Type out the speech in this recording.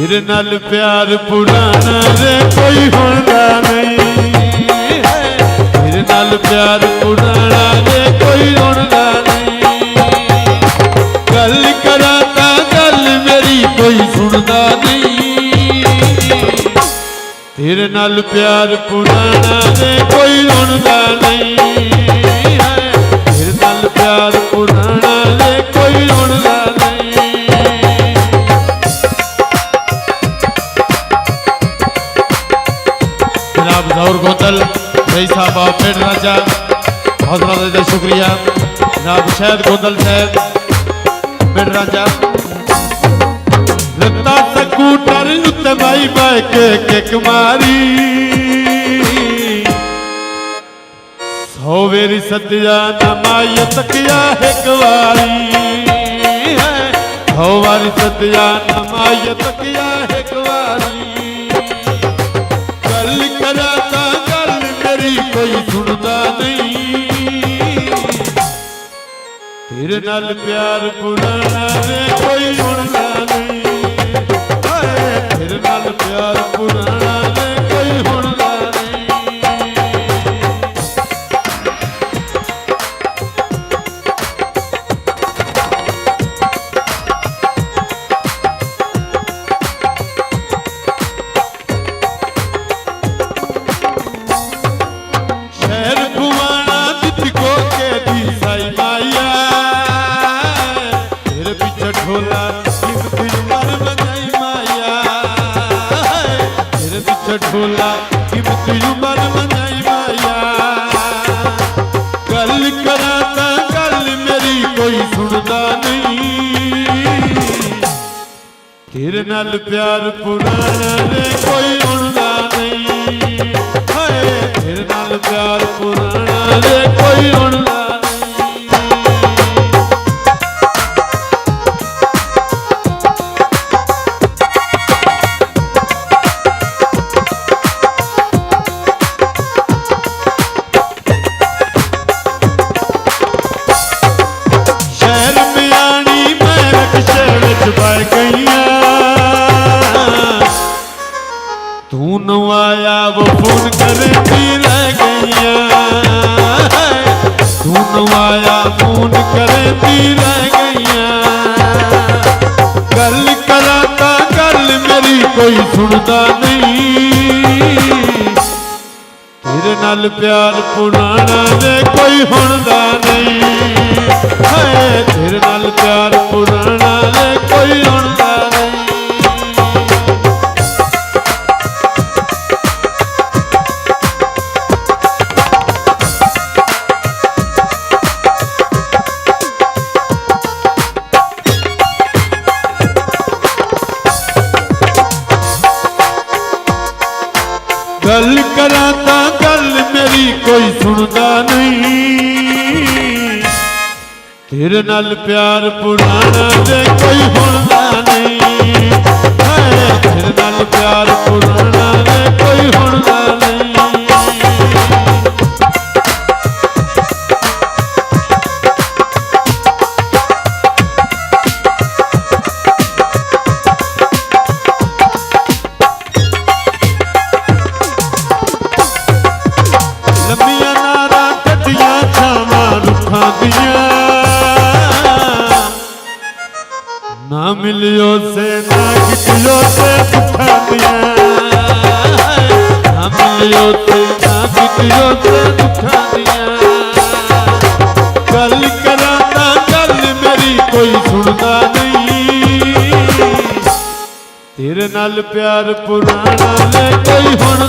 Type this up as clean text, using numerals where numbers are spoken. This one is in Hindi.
तेरे नाल प्यार पुराना रे कोई होंदा नहीं है। तेरे नाल प्यार पुराना रे कोई होंदा नहीं। गल करा तां गल मेरी कोई सुनदा नहीं। तेरे नाल प्यार पुराना रे कोई होंदा नहीं है। तेरे नाल प्यार पुराना रे कोई होंदा नहीं। जौहर गोंदल भाई साहब पेड़ राजा बहुत बहुत शुक्रिया। जनाब शहद गोंदल साहब पेड़ राजा रत्ता स्कूटर उत्ते माई बाइक किक मारी। 100 वेरी सदिया नमाई तकिया एक वारी। 100 वारी सदिया नमाई तकिया एक वारी। कोई सुनता नहीं। तेरे नाल प्यार पुराना रे कोई सुनता नहीं। तेरे नाल प्यार पुराना रे कोई सुनता नहीं। ढोला कीमत उमर मनाई माया। गल करा तां गल मेरी कोई सुनदा नहीं। तेरे नाल प्यार पुराना रे कोई सुनदा नहीं। तेरे नाल प्यार पुराना रे कोई सुनदा नहीं। तू न आया वो फोन करे रह गईया। तू न आया फोन करे रह गईया। गल करा तां गल मेरी कोई सुनदा नहीं। तेरे नाल प्यार पुराना रे कोई होंदा नहीं। तेरे नाल प्यार पुराना रे कोई होंदा नहीं। गल करा तां गल मेरी कोई सुनदा नहीं। तेरे नाल प्यार पुराना रे कोई होंदा नहीं। तेरे नाल प्यार पुराना रे कोई होंदा नहीं। ना मिलियो से ना किटियो से दुखा दिया। ना मिलियो से ना किटियो से दुखा दिया। गल करा तां गल मेरी कोई सुनदा नहीं। तेरे नाल प्यार पुराना रे कोई हुण